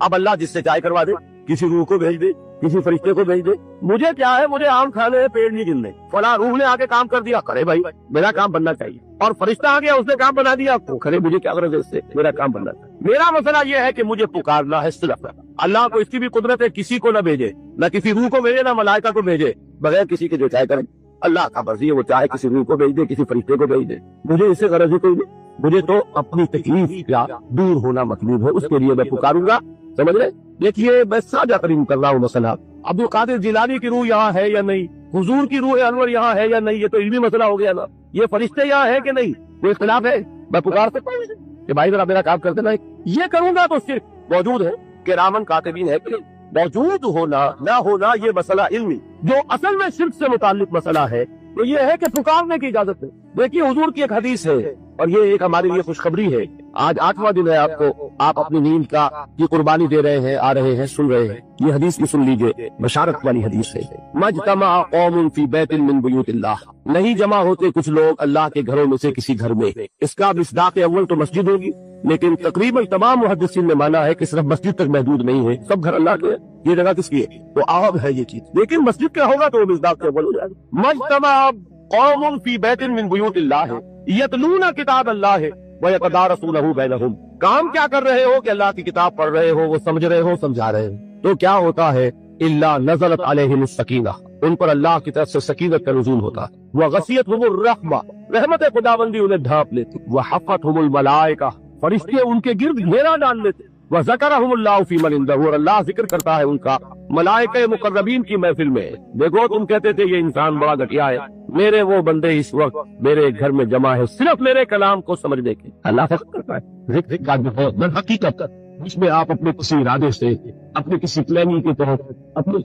اب اللہ جس سے چاہے کروا دے، کسی روح کو بھیج دے، کسی فرشتے کو بھیج دے، مجھے کیا ہے، مجھے آم کھانے ہیں، پیڑ نہیں گرنے، فلاں روح نے آ کے کام کر دیا، کرے بھائی، میرا کام بننا چاہیے، اور فرشتہ آ گیا اس نے کام بنا دیا، کو کرے، مجھے کیا غرض ہے اس سے، میرا کام بننا چاہیے۔ میرا مسئلہ یہ ہے کہ مجھے پکارنا ہے صرف، اللہ کو اس کی بھی قدرت ہے کسی کو نہ بھیجے، نہ کسی روح کو بھیجے، نہ ملائکہ کو بھیجے، بغیر کسی کے جو چاہے کرے، اللہ کا مرضی ہے، وہ چاہے کسی روح کو بھیج دے، کسی فرشتے کو بھیج دے، مجھے اس سے غرض ہی کوئی نہیں، مجھے تو اپنی تکلیف کا دور ہونا مطلوب ہے، اس کے لیے میں پکاروں گا، سمجھ رہے؟ دیکھیے میں ساجا کریم کر رہا ہوں مسئلہ، عبد القادر جیلانی کی روح یہاں ہے یا نہیں، حضور کی روح انور یہاں ہے یا نہیں، یہ تو علمی مسئلہ ہو گیا نا، یہ فرشتے یہاں ہے کہ نہیں، کوئی اختلاف ہے، میں پکار سکتا ہوں کہ بھائی ذرا میرا کام کرتے نا، یہ کروں گا تو صرف موجود ہے کہ رامن کاتبین ہے کہ موجود ہونا نہ ہونا، یہ مسئلہ علمی، جو اصل میں شرک سے متعلق مسئلہ ہے تو یہ ہے کہ پکارنے کی اجازت ہے۔ دیکھیے حضور کی ایک حدیث ہے، اور یہ ایک ہمارے لیے خوشخبری ہے، آج 8واں دن ہے آپ اپنی نیند کا کی قربانی دے رہے ہیں، آ رہے ہیں، سن رہے ہیں، یہ حدیث بھی سن لیجئے، بشارت والی حدیث ہے، مجتمع قوم فی بیت من بیوت اللہ، نہیں جمع ہوتے کچھ لوگ اللہ کے گھروں میں سے کسی گھر میں، اس کا مصداق اول تو مسجد ہوگی، لیکن تقریباً تمام محدثین نے مانا ہے کہ صرف مسجد تک محدود نہیں ہے، سب گھر اللہ کے، یہ جگہ کس کی ہے، تو عام ہے یہ چیز، لیکن مسجد کیا ہوگا تو وہ مصداق اول ہو جائے گا۔ مجتمع قوم فی بیت من بیوت اللہ یتلون کتاب اللہ ویتدارسونہ بینہم، کام کیا کر رہے ہو کہ اللہ کی کتاب پڑھ رہے ہو، وہ سمجھ رہے ہو، سمجھا رہے ہو، تو کیا ہوتا ہے، الا نزلت علیہم السکینہ، ان پر اللہ کی طرف سے سکینت کا نزول ہوتا ہے، وغشیتہم الرحمہ، رحمت خداوندی انہیں ڈھانپ لیتی، وحفتہم الملائکہ، فرشتے ان کے گرد گھیرا ڈال لیتے، وذکرہم اللہ فی من عندہ، اور اللہ ذکر کرتا ہے ان کا ملائکہ مقربین کی محفل میں۔ دیکھو تم کہتے تھے یہ انسان بڑا گھٹیا ہے، میرے وہ بندے اس وقت میرے گھر میں جمع ہے صرف میرے کلام کو سمجھنے کے، اللہ فخر کرتا ہے، ذکر کا در حقیقت جس میں آپ اپنے کسی ارادے سے، اپنے کسی پلاننگ کے تحت، اپنے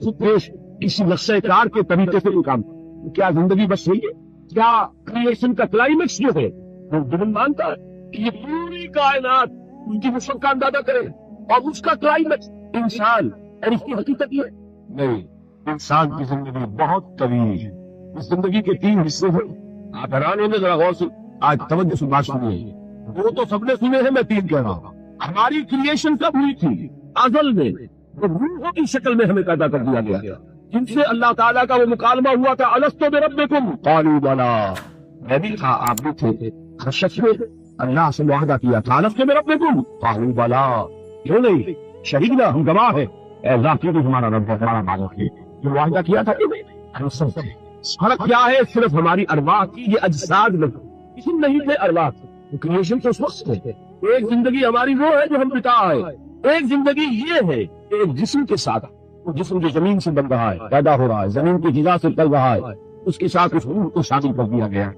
کسی نقشہ کار کے طریقے سے کام، کیا زندگی بس یہی ہے؟ کیا کریشن کا کلائمیکس جو ہے وہ مانتا ہے کہ یہ پوری کائنات ان کی وسعت کا اندازہ کرے اور اس کا کلائمیکس انسان، اور اس کی حقیقت یہ نہیں، انسان کی زندگی بہت طویل ہے، اس زندگی کے 3 حصے ہیں، آپ حیران ہوں گے، ذرا غور سے آج توجہ سے بات سنیے، وہ تو سب نے سنے ہیں، میں 3 کہہ رہا ہوں۔ ہماری کریشن کب ہوئی تھی؟ ازل میں، جب روحوں کی شکل میں ہمیں پیدا کر دیا گیا، جن سے اللہ تعالیٰ کا وہ مکالمہ ہوا تھا، الست بربکم قالوا بلی، میں بھی تھا، آپ بھی تھے، ہر شخص نے اللہ سے معاہدہ کیا تھا، الست بربکم قالوا بلی، کیوں نہیں، شہیدنا، ہم گواہ ہیں، اے اللہ کیوں نہیں ہمارا رب ہے، ہمارا مالک ہے، جو معاہدہ کیا تھا کہ ہم سب تھے۔ فرق کیا ہے؟ صرف ہماری ارواح کی، یہ اجساد نہیں تھے ارواح، کریشن تو اس وقت ہے۔ ایک زندگی ہماری وہ ہے جو ہم بتا ہے، ایک زندگی یہ ہے ایک جسم کے ساتھ، وہ جسم جو زمین سے بن رہا ہے، پیدا ہو رہا ہے، زمین کی غذا سے چل رہا ہے، اس کے ساتھ اس روح کو شامل کر دیا گیا،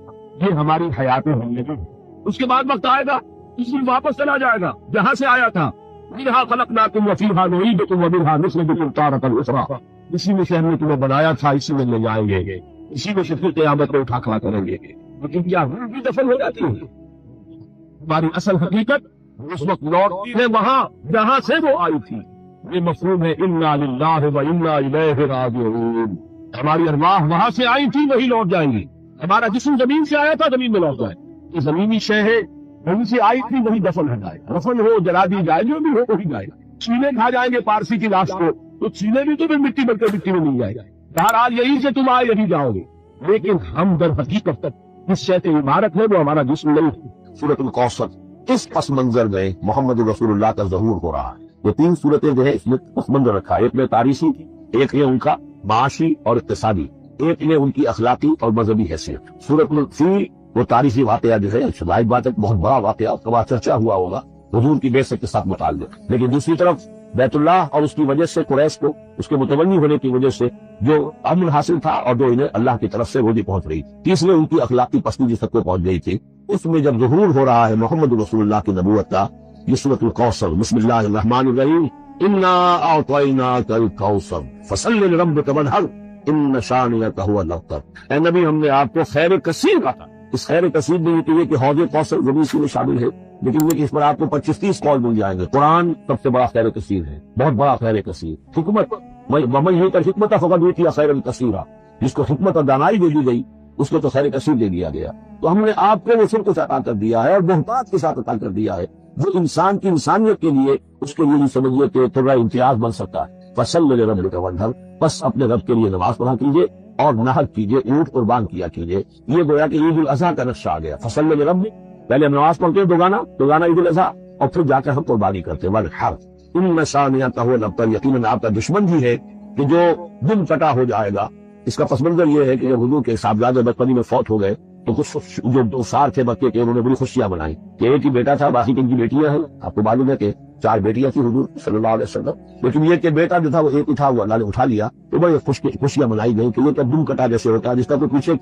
یہ ہماری حیات زندگی۔ اس کے بعد وقت آئے گا، اس میں واپس چلا جائے گا جہاں سے آیا تھا، منہا خلقناکم وفیہا نعیدکم ومنہا نخرجکم تارۃ اخری، اسی میں سے ہم نے تمہیں بنایا تھا، اسی میں لے جائیں گے، اسی میں سے پھر قیامت میں اٹھا کھڑا کریں گے۔ لیکن کیا روح بھی دفن ہو جاتی ہے؟ ہماری اصل حقیقت اس وقت لوٹتی ہے وہاں جہاں سے وہ آئی تھی، یہ مفہوم ہے انا للہ و انا الیہ راجعون، ہماری ارواح وہاں سے آئی تھی وہی لوٹ جائیں گی، ہمارا جسم زمین سے آیا تھا زمین میں لوٹ جائے، یہ زمینی شے ہے، وہیں سے آئی تھی وہی دفن ہو جائے، دفن ہو جلا دی جائے، جو بھی ہو وہی جائے، چینے کھا جائیں گے پارسی کی لاش کو تو چینے بھی تو پھر مٹی بن کر مٹی میں مل جائے گا، بہرحال یہی سے تم آئے یہی جاؤ گے، لیکن ہم در حقیقت تک اس شے کی عمارت ہے، وہ ہمارا جسم نہیں ہے۔ سورۃ الکوثر، اس پس منظر میں محمد رسول اللہ کا ظہور ہو رہا ہے، یہ 3 صورتیں جو ہے اس میں پس منظر رکھا ہے، ایک میں تاریخی، ایک نے ان کا معاشی اور اقتصادی، ایک نے ان کی اخلاقی اور مذہبی حیثیت۔ سورۃ الفیل وہ تاریخی واقعہ جو ہے، ظاہر بات ہے بہت بڑا واقعہ، اس کا بعد چرچا ہوا ہوگا حضور کی بعثت کے ساتھ متعلق، لیکن دوسری طرف بیت اللہ اور اس کی وجہ سے قریش کو اس کے متولی ہونے کی وجہ سے جو امن حاصل تھا اور جو انہیں اللہ کی طرف سے روزی پہنچ رہی تھی، تیسرے ان کی اخلاقی پستی جس تک کو پہنچ گئی تھی، اس میں جب ظہور ہو رہا ہے محمد رسول اللہ کی نبوت کا، یہ سورۃ الکوثر، بسم اللہ الرحمن الرحیم، انا اعطیناک الکوثر فصل لربک وانحر ان شانئک هو الابتر، اے نبی ہم نے آپ کو خیر کثیر کا تھا، اس خیر کثیر میں یہ کہ حوض کوثر بھی اسی میں شامل ہے، لیکن یہ کہ اس پر آپ کو 25-30 قول مل جائیں گے۔ قرآن سب سے بڑا خیر کثیر ہے، بہت بڑا خیر کثیر، حکمت ومن یؤت الحکمۃ فقد اوتی خیرا کثیرا، جس کو حکمت اور دانائی دے دی گئی اس کو تو خیر کثیر دے دیا گیا، تو ہم نے آپ کو وہ سب کچھ عطا کر دیا ہے اور بہتات کے ساتھ عطا کر دیا ہے، جو انسان کی انسانیت کے لیے اس کے لیے سمجھیے کہ تھوڑا امتیاز بن سکتا ہے۔ فصل ربک وانحر، بس اپنے رب کے لیے نماز پڑھا کیجیے اور نحر کیجیے، اونٹ قربان کیا کیجیے۔ یہ گویا کہ عید الاضحیٰ کا نقشہ آ گیا۔ فصل ربک، پہلے ہم نماز پڑھتے ہیں دوگانا عید الاضحیٰ، اور پھر جا کر ہم قربانی کرتے ہیں۔ وانحر ان شانئک هو الابتر، یقیناً آپ کا دشمن بھی ہے کہ جو دم کٹا ہو جائے گا۔ اس کا پس منظر یہ ہے کہ جب حضور کے صاحبزادے بچپنی میں فوت ہو گئے تو کچھ جو دو سار تھے بچے کے، انہوں نے بڑی خوشیاں منائی کہ ایک ہی بیٹا تھا، باقی ان کی بیٹیاں ہیں۔ آپ کو معلوم ہے کہ 4 بیٹیاں تھیں حضور صلی اللہ علیہ وسلم، لیکن یہ کہ بیٹا جو تھا وہ ایک ہی تھا، وہ اللہ نے اٹھا لیا، تو بڑی خوشیاں منائی گئی کہ یہ کہ دم کٹا جیسے ہوتا ہے جس کا کوئی پیچھے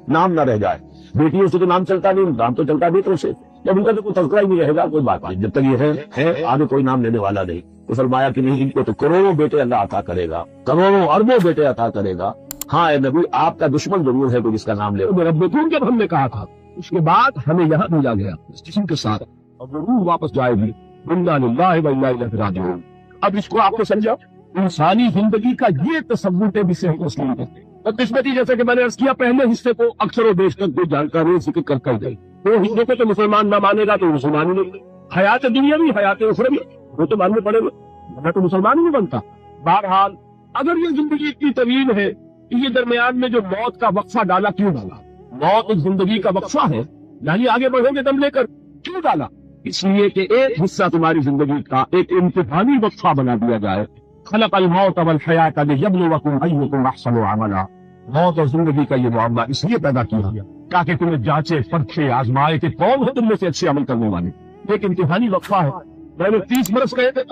نام نہ رہ جائے۔ بیٹیوں سے تو نام چلتا نہیں، نام تو چلتا بیٹوں سے، جب ان کا تو کوئی تذکرہ ہی نہیں رہے گا کوئی بات نہیں، جب تک یہ ہے آگے کوئی نام لینے والا نہیں۔ تو فرمایا کہ نہیں، ان کو تو کروڑوں بیٹے اللہ عطا کرے گا، کروڑوں اربوں بیٹے عطا کرے گا۔ ہاں اے نبی، آپ کا دشمن ضرور ہے کوئی جس کا نام لے۔ ربکم جب ہم نے کہا تھا، اس کے بعد ہمیں یہاں بھیجا گیا اس جسم کے ساتھ، اور وہ روح واپس جائے گی۔ انا للہ و انا الیہ راجعون۔ اب اس کو آپ نے سمجھا، انسانی زندگی کا یہ تصور ہے جسے ہم تسلیم کرتے ہیں۔ اور قسمتی جیسے کہ میں نے عرض کیا، پہلے حصے کو اکثر و بیشتر جو جانکاری ذکر کر گئی، وہ حصے کو تو مسلمان نہ مانے گا تو مسلمان ہی نہیں، حیات دنیا بھی حیات اخروی وہ تو ماننے پڑے گا، ورنہ تو مسلمان ہی نہیں بنتا۔ بہرحال اگر یہ زندگی اتنی طویل ہے، یہ درمیان میں جو موت کا وقفہ ڈالا کیوں ڈالا؟ موت ایک زندگی کا وقفہ ہے، یعنی آگے بڑھو گے دم لے کر، کیوں ڈالا؟ اس لیے کہ ایک حصہ تمہاری زندگی کا ایک امتحانی وقفہ بنا دیا جائے۔ خلق الموت والحیات لیبلوکم ایکم احسن عملا۔ موت اور زندگی کا یہ معاملہ اس لیے پیدا کیا تاکہ تمہیں جانچے پرکھے آزمائے کہ کون ہے تم میں سے اچھے عمل کرنے والے۔ ایک امتحانی وقفہ ہے۔ میں نے 30 برس کہے تھے،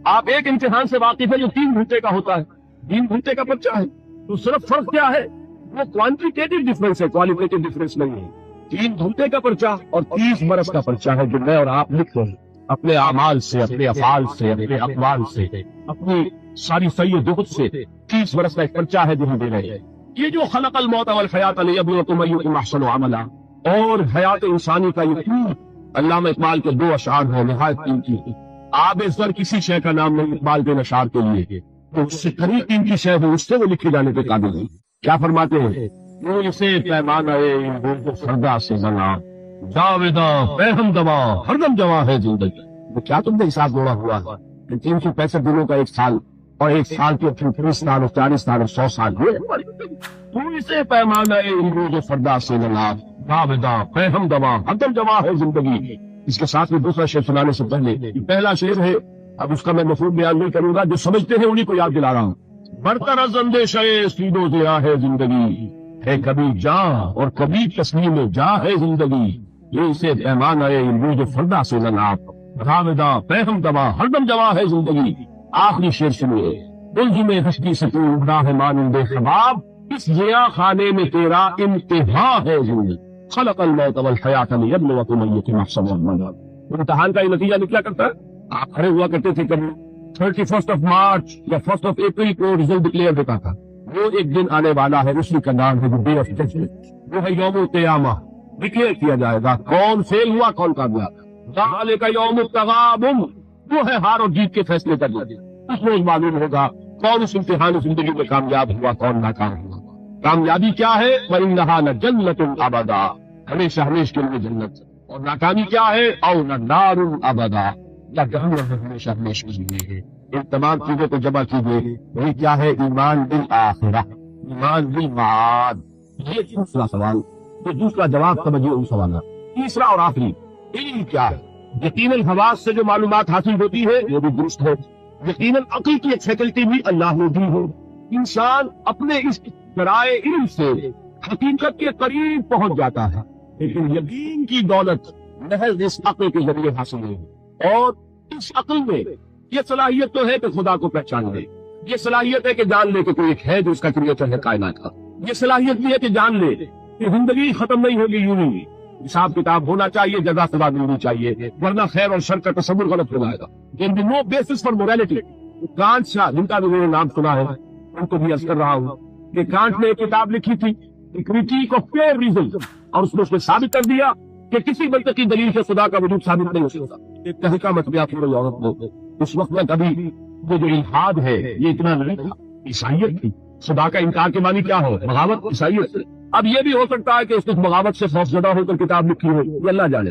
آپ ایک امتحان سے واقف ہے جو 3 گھنٹے کا ہوتا ہے، 3 گھنٹے کا پرچہ ہے، تو صرف فرق کیا ہے؟ وہ کوانٹیٹیو ڈفرنس ہے، کوالیٹیو ڈفرنس نہیں ہے۔ 3 گھنٹے کا پرچہ اور 30 برس کا پرچہ ہے جو میں اور آپ لکھ رہے ہیں اپنے اعمال سے، اپنے افعال سے، اپنے اقوال سے، اپنی ساری سعی و جہد سے۔ 30 برس کا ایک پرچہ ہے جو ہم دے رہے ہیں۔ یہ جو خلق الموت والحیات لیبلوکم ایکم احسن عملا اور حیات انسانی کا یہ طول، علامہ اقبال کے 2 اشعار ہیں نہایت قیمتی۔ آب زر کسی شے کا نام نہیں اقبال کے اشعار کے لیے، تو اس سے قریب قیمتی شے ہے، اس سے وہ لکھے جانے کے قابل ہے۔ کیا فرماتے ہیں؟ وہ اسے پیمانہ فردا سے بنا، جاویداں بہم دوا ہر دم جواں ہے زندگی۔ وہ کیا تم نے حساب جوڑا ہوا ہے؟ 365 دنوں کا 1 سال، اور 1 سال کے 30 سال اور 40 سال اور 100 سال ہوئے۔ تو اسے پیمانہ امروز فردا سے بنا، جاویداں بہم دوا ہر دم جواں ہے زندگی۔ اس کے ساتھ میں دوسرا شعر سنانے سے پہلے یہ پہلا شعر ہے، اب اس کا میں مفہوم بیان نہیں کروں گا، جو سمجھتے ہیں انہیں کو یاد دلا رہا ہوں۔ برتر از اندیشہ سید و ضیاء ہے زندگی، ہے کبھی جاں اور کبھی تسلیم جاں ہے زندگی۔ یہ اسے پیمانہ امروز فردا سے لنا، جاویداں بہم دوا ہر دم جواں ہے زندگی۔ آخری شعر سنیے، دل میں ہستی سکون گناہ مانند خباب، اس ضیاء خانے میں تیرا انتہا ہے زندگی۔ خلق الموت والحیات لیبلوکم ایکم احسن عملا۔ امتحان کا یہ نتیجہ نکلا کرتا ہے۔ آپ کھڑے ہوا کرتے تھے کبھی 31 مارچ یا 1 اپریل کو رزلٹ ڈکلیئر ہوتا تھا۔ وہ ایک دن آنے والا ہے، اسی کا نام ہے ڈے آف ججمنٹ، وہ ہے یوم القیامہ۔ ڈکلیئر کیا جائے گا کون فیل ہوا کون کامیاب۔ ذالک یوم التغابن، وہ ہے ہار اور جیت کے فیصلے کرنا۔ اس روز معلوم ہوگا کون اس امتحان زندگی میں کامیاب ہوا کون ناکام ہوا۔ کامیابی کیا ہے؟ وَإِنَّهَا لَجَنَّةٌ أَبَدًا، ہمیشہ ہمیشہ کے لیے جنت۔ اور ناکامی کیا ہے؟ أَوْ نَارٌ أَبَدًا، یا جہنم ہمیشہ ہمیشہ کے لیے ہے۔ ان تمام چیزوں کو جمع کیجیے، وہی کیا ہے؟ ایمان بالآخرہ، ایمان بالمعاد۔ یہ دوسرا سوال، یہ دوسرا جواب سمجھیے ان سوالات۔ تیسرا اور آخری، علم کیا ہے؟ یقیناً حواس سے جو معلومات حاصل ہوتی ہے وہ بھی درست ہے، یقیناً عقل کی ایک فیکلٹی بھی اللہ نے دی ہے۔ انسان اپنے اس ذرائع علم سے حقیقت کے قریب پہنچ جاتا ہے، لیکن یقین کی دولت محض اس عقل کے ذریعے حاصل ہے۔ اور اس عقل میں یہ صلاحیت تو ہے کہ خدا کو پہچان لے، یہ صلاحیت ہے کہ جان لے کہ کوئی ایک ہے جو اس کا کریٹر ہے کائنات کا، یہ صلاحیت بھی ہے کہ جان لے کہ زندگی ختم نہیں ہوگی یوں ہی، حساب کتاب ہونا چاہیے، جزا سزا ملنی چاہیے، ورنہ خیر اور شر کا تصور غلط ہو جائے گا۔ There be no basis for morality. Kant شاہ، جن کا بھی میں نے نام سنا ہے، ان کو بھی عرض کر رہا ہوں کہ کانٹ نے ایک کتاب لکھی تھی کریٹیک آف فیئر ریزن، اور اس میں اس نے ثابت کر دیا کہ کسی منطقی دلیل سے خدا کا وجود ثابت نہیں ہو سکتا۔ ایک تحقیقہ مطبوعات پورے یورپ میں اس وقت میں کبھی وہ جو الحاد ہے یہ اتنا نہیں تھا، عیسائیت تھی۔ خدا کا انکار کے معنی کیا ہو؟ بغاوت، عیسائیت۔ اب یہ بھی ہو سکتا ہے کہ اس نے بغاوت سے خوف زدہ ہو کر کتاب لکھی ہو، یہ اللہ جانے۔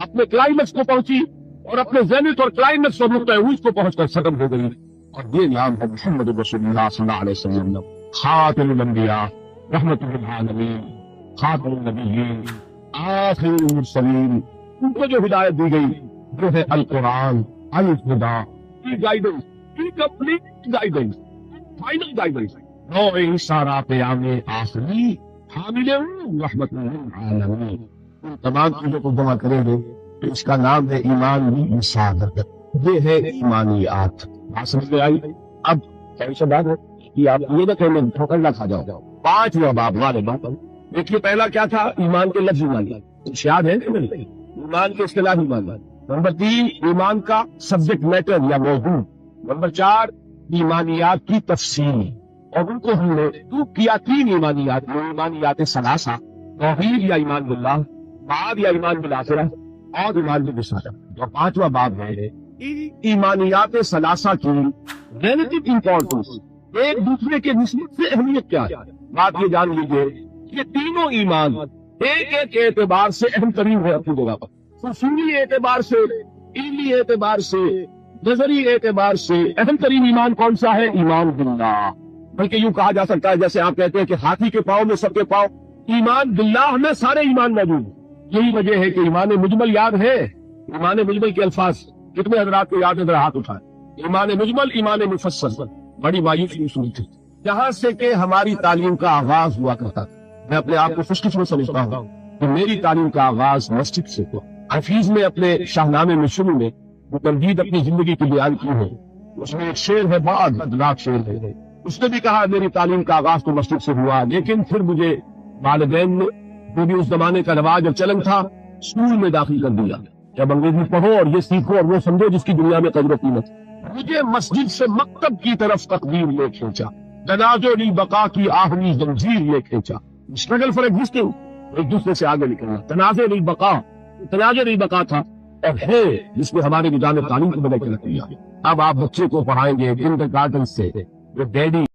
اپنے کلائمیکس کو پہنچی اور اپنے زینت اور کلائمیکس اور نقطۂ عروج کو پہنچ کر ختم ہو گئی، اور یہ نام ہے محمد رسول اللہ صلی اللہ علیہ وسلم، خاتم الانبیاء، رحمت للعالمین، خاتم النبیین، آخر المرسلین۔ ان کو جو ہدایت دی گئی وہ ہے القرآن، الہدا، کی گائیڈنس، کی کمپلیٹ گائیڈنس، فائنل گائیڈنس، نو سارا پیام آخری حامل رحمت للعالمین۔ ان تمام چیزوں کو جمع کریں گے تو اس کا نام ہے ایمان بھی مساعدت، یہ ہے ایمانیات۔ بات سمجھ میں آئی؟ اب ایسا بات ہے کہ آپ یہ نہ کہیں میں ٹھوکر نہ کھا جاؤ۔ 5واں باب والے بات دیکھیے، پہلا کیا تھا؟ ایمان کے لفظ ایمانیات، یاد ہے کہ نہیں؟ ایمان کے اصطلاح ایمانیات۔ نمبر 3 ایمان کا سبجیکٹ میٹر یا موضوع۔ نمبر 4 ایمانیات کی تفصیل، اور ان کو ہم نے کیا 3 ایمانیات، ایمانیات ثلاثہ، توحید یا ایمان باللہ، بعد یا ایمان بالآخرہ، اور ایمان بالرسالہ۔ جو 5واں باب ہے ایمانیات ثلاثہ کی ریلیٹو امپورٹنس، ایک دوسرے کے نسبت سے اہمیت کیا ہے۔ بات یہ جان لیجیے یہ تینوں ایمان ایک ایک اعتبار سے اہم ترین ہے اپنی جگہ پر، اصولی اعتبار سے، علمی اعتبار سے، نظری اعتبار سے اہم ترین ایمان کون سا ہے؟ ایمان باللہ۔ بلکہ یوں کہا جا سکتا ہے جیسے آپ کہتے ہیں کہ ہاتھی کے پاؤں میں سب کے پاؤں، ایمان باللہ میں سارے ایمان موجود ہیں۔ یہی وجہ ہے کہ ایمان مجمل یاد ہے؟ ایمان مجمل کے الفاظ کتنے حضرات کو یاد ہے؟ ذرا ہاتھ اٹھائیں۔ ایمان مجمل، ایمان مفصل، بڑی مایوسی صورت ہے جہاں سے کہ ہماری تعلیم کا آغاز ہوا کرتا تھا۔ میں اپنے آپ کو خوش قسمت سمجھتا ہوں کہ میری تعلیم کا آغاز مسجد سے ہوا۔ حفیظ نے اپنے شاہنامے میں شروع میں وہ تمہید اپنی زندگی کی بیان کی ہے، اس میں ایک شعر ہے، بہت بدناک شعر ہے۔ اس نے بھی کہا میری تعلیم کا آغاز تو مسجد سے ہوا، لیکن پھر مجھے والدین نے، جو بھی اس زمانے کا رواج اور چلن تھا، اسکول میں داخل کر دیا۔ جب انگریزی پڑھو اور یہ سیکھو اور وہ سمجھو جس کی دنیا میں قدر و قیمت۔ مجھے مسجد سے مکتب کی طرف تقدیر لے کھینچا، تنازع للبقاء کی آہنی زنجیر لے کھینچا۔ اسٹرگل فار ایگزسٹنگ، ایک دوسرے سے آگے نکلنا، تنازع للبقاء، تنازع للبقاء تھا اور ہے جس میں ہمارے نظام تعلیم کو بدل کے رکھ دیا۔ اب آپ بچے کو پڑھائیں گے کنڈر گارڈن سے، جو ڈیڈی